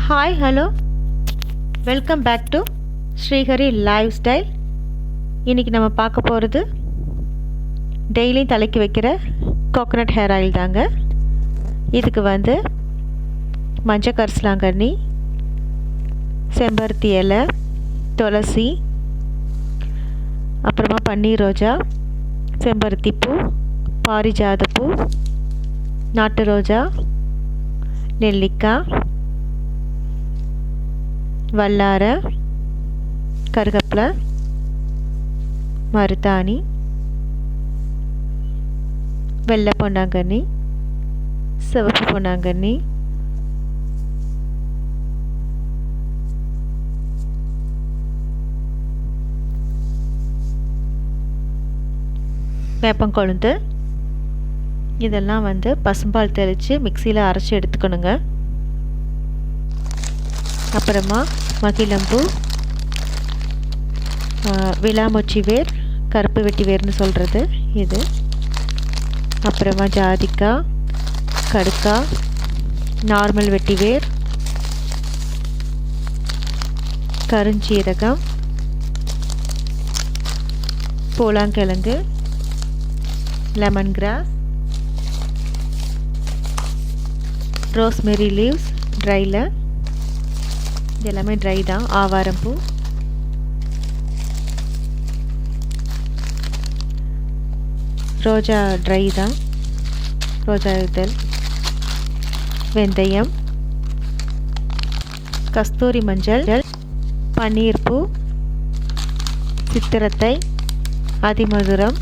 Hi hello welcome back to Srihari lifestyle. இன்றைக்கி நம்ம பார்க்க போகிறது டெய்லியும் தலைக்கு வைக்கிற கோகோனட் ஹேர் ஆயில் தாங்க. இதுக்கு வந்து மஞ்சள் கரிசலாங்கண்ணி, செம்பருத்தி இலை, துளசி, அப்புறமா பன்னீர் ரோஜா, செம்பருத்தி பூ, பாரிஜாத பூ, நாட்டு ரோஜா, நெல்லிக்காய், வல்லாரை, கருகப்பிலை, மருதாணி, வெள்ளை பொன்னாங்கண்ணி, சிவப்பு பொன்னாங்கண்ணி, வேப்பங்கொழுந்து, இதெல்லாம் வந்து பசும்பால் தெளித்து மிக்சியில் அரைச்சி எடுத்துக்கணுங்க. அப்புறமா மகிழம்பூ, விளாமொச்சி வேர், கருப்பு வெட்டி வேர்னு சொல்கிறது இது, அப்புறமா ஜாதிக்காய், கடுக்காய், நார்மல் வெட்டி வேர், கருஞ்சீரகம், பூலாங்கிழங்கு, லெமன் கிராஸ், ரோஸ்மெரி லீவ்ஸ் ட்ரையில், இது எல்லாமே ட்ரை தான். ஆவாரம்பூ, ரோஜா ட்ரை தான், ரோஜா இதழ், வெந்தயம், கஸ்தூரி மஞ்சள், பன்னீர்பூ, சித்திரத்தை, அதிமதுரம்,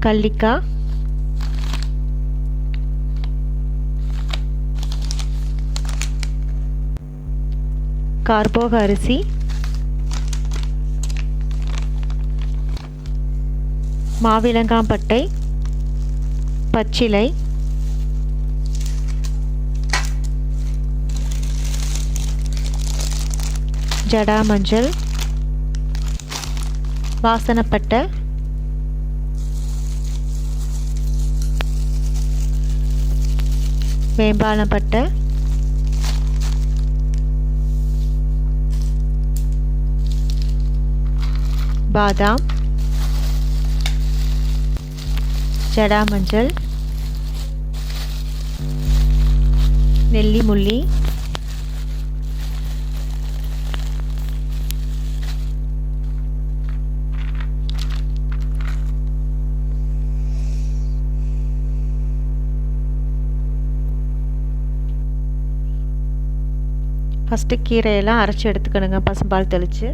கள்ளிக்காய், கார்போக அரிசி, மாவிலங்காம்பட்டை, பச்சிலை, ஜடா மஞ்சள், வாசனப்பட்டை, வேம்பாலப்பட்டை, பாதாம், ஜடா மஞ்சள், நெல்லி முள்ளி, ஃபஸ்ட்டு கீரையெல்லாம் அரைச்சி எடுத்துக்கணுங்க பசும்பால் தெளித்து.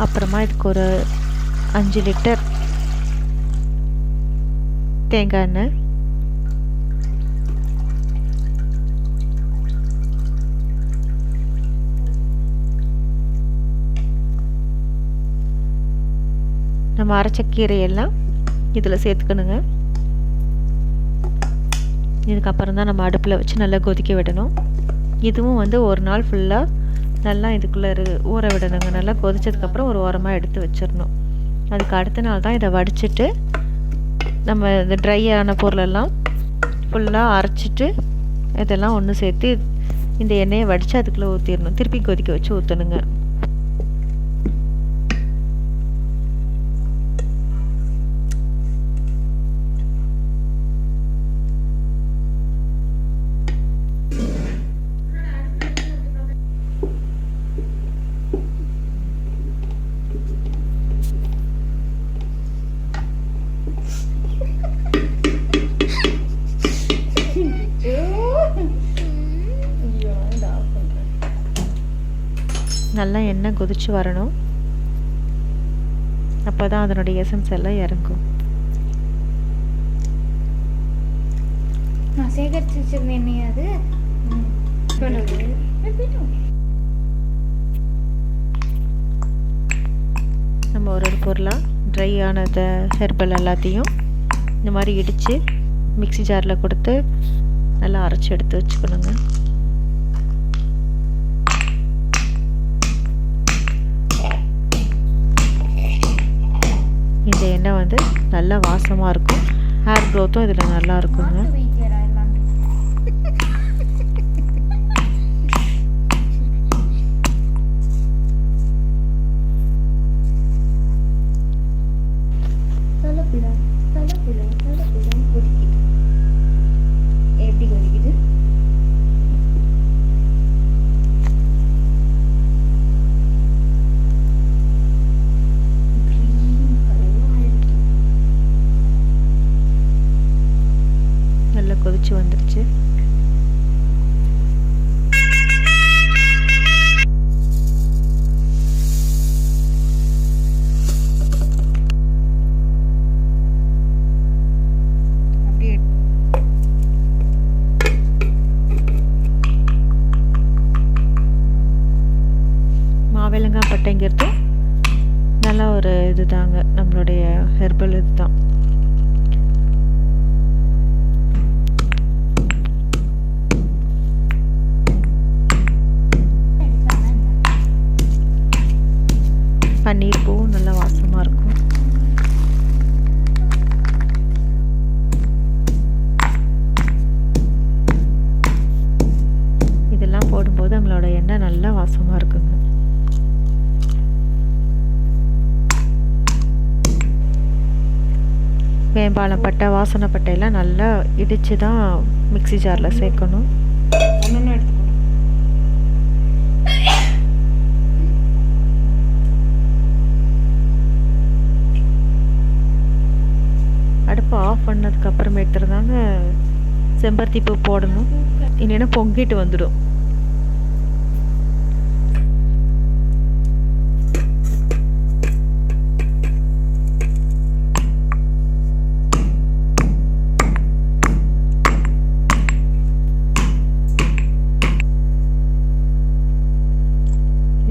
அப்புறமா இதுக்கு ஒரு 5 லிட்டர் தேங்காய் எண்ணெய், நம்ம அரைச்ச கீரையெல்லாம் இதில் சேர்த்துக்கணுங்க. இதுக்கப்புறம் தான் நம்ம அடுப்பில் வச்சு நல்லா கொதிக்க விடணும். இதுவும் வந்து ஒரு நாள் ஃபுல்லாக நல்லா இதுக்குள்ளே ஊற விடணுங்க. நல்லா கொதிச்சதுக்கப்புறம் ஒரு ஓரமாக எடுத்து வச்சிடணும். அதுக்கு அடுத்த நாள் தான் இதை வடிச்சிட்டு நம்ம இந்த ட்ரை ஆன பொருளெல்லாம் ஃபுல்லாக அரைச்சிட்டு இதெல்லாம் ஒன்று சேர்த்து இந்த எண்ணெயை வடித்து அதுக்குள்ளே ஊற்றிடணும். திருப்பி கொதிக்க வச்சு ஊற்றணுங்க. நல்லா எண்ணெய் கொதிச்சு வரணும். அப்போ தான் அதனுடைய எசன்ஸ் எல்லாம் இறங்கும். நான் சேகரித்து வச்சிருந்தேன் எண்ணெய் அது. நம்ம ஒரு பொருளாக ட்ரை ஆனத ஹெர்பல் எல்லாத்தையும் இந்த மாதிரி இடித்து மிக்ஸி ஜாரில் கொடுத்து நல்லா அரைச்சி எடுத்து வச்சுக்கணுங்க. இந்த எண்ணெய் வந்து நல்லா வாசமாக இருக்கும். ஹேர் க்ரோத்தும் இதில் நல்லா இருக்குங்க. எப்படி கொதிக்குது? நல்லா கொதிச்சு வந்துருச்சு. மாவிலங்காய் பட்டைங்கிறது நல்ல ஒரு இது தாங்க, நம்மளுடைய ஹெர்பல் இது தான். பன்னீர் பூவும் நல்லா வாசமாக இருக்கும். இதெல்லாம் போடும்போது நம்மளோட எண்ணெய் நல்லா வாசமாக இருக்குங்க. வேம்பாலம் பட்டை, வாசனை பட்டையெல்லாம் நல்லா இடித்து தான் மிக்ஸி ஜாரில் சேர்க்கணும். ஒன்று எடுத்துக்கோ. அடுப்பு ஆஃப் பண்ணதுக்கு அப்புறமேட்டு தாங்க செம்பருத்தி பூ போடணும், இல்லைன்னா பொங்கிட்டு வந்துடும்.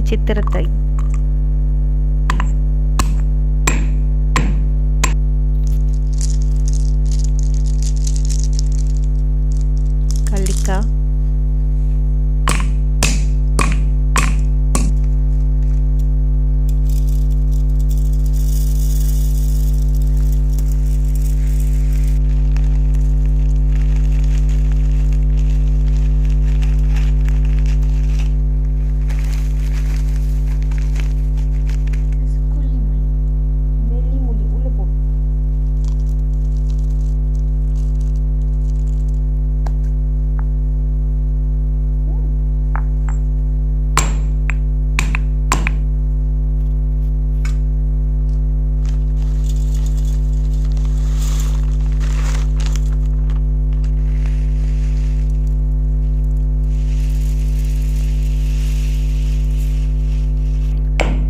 சித்திரத்தை கள்ளிக்காய்,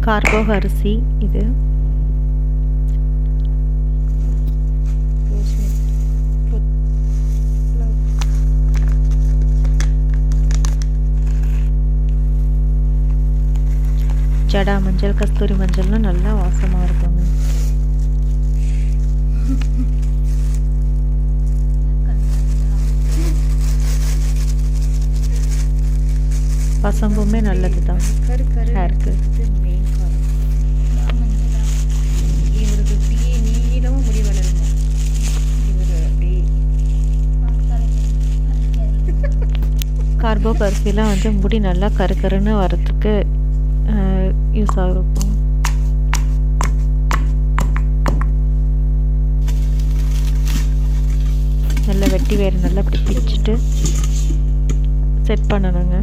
கார்போக அரிசி, இது ஜடா மஞ்சள், கஸ்தூரி மஞ்சள்லாம் நல்லா வாசமாக இருக்குங்க. பசம்புமே நல்லது தான் ஹேருக்கு. இவருக்கு அப்படியே நீளமும் முடி வளருமா? இவர் அப்படியே கார்போக அரிசிலாம் வந்து முடி நல்லா கருக்கருன்னு வரத்துக்கு யூஸ் ஆகும். நல்லா வெட்டி வேறு நல்லா அப்படி பிரிச்சுட்டு செட் பண்ணணுங்க.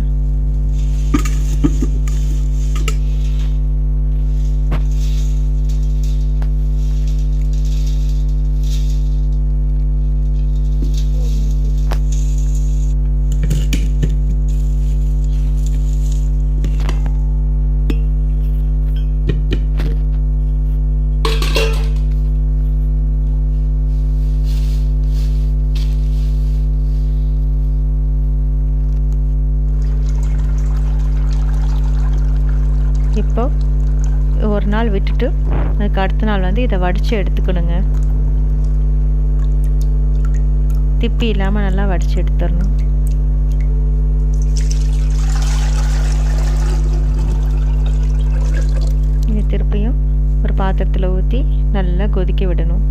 இப்போ ஒரு நாள் விட்டுட்டு அதுக்கு அடுத்த நாள் வந்து இதை வடித்து எடுத்துக்கணுங்க. திப்பி இல்லாமல் நல்லா வடித்து எடுத்துடணும். இது திருப்பியும் ஒரு பாத்திரத்தில் ஊற்றி நல்லா கொதிக்க விடணும்.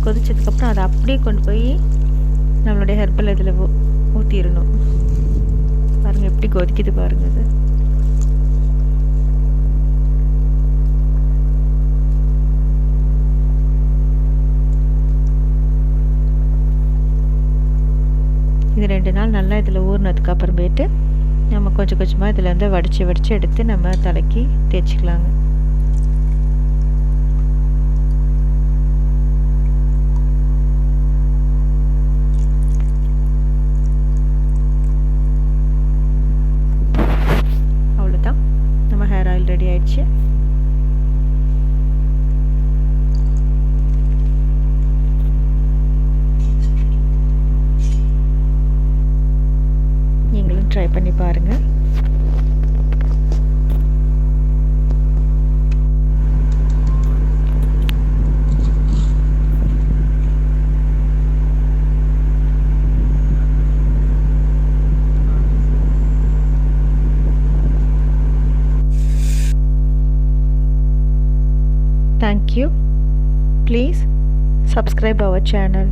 கொதிச்சதுக்கப்புறம் அதை அப்படியே கொண்டு போய் நம்மளுடைய ஹெர்பல் இதில் ஊற்றிடணும். பாருங்கள் எப்படி கொதிக்குது பாருங்கள். அது இது 2 நாள் நல்லா இதில் ஊறினதுக்கு அப்புறமேட்டு நம்ம கொஞ்சம் கொஞ்சமாக இதில் வந்து வடித்து எடுத்து நம்ம தலைக்கு தேய்ச்சிக்கலாங்க. ஹேர் ஆயில் ரெடி ஆயிடுச்சு. நீங்களும் ட்ரை பண்ணி பாருங்கள். Thank you. Please subscribe our channel.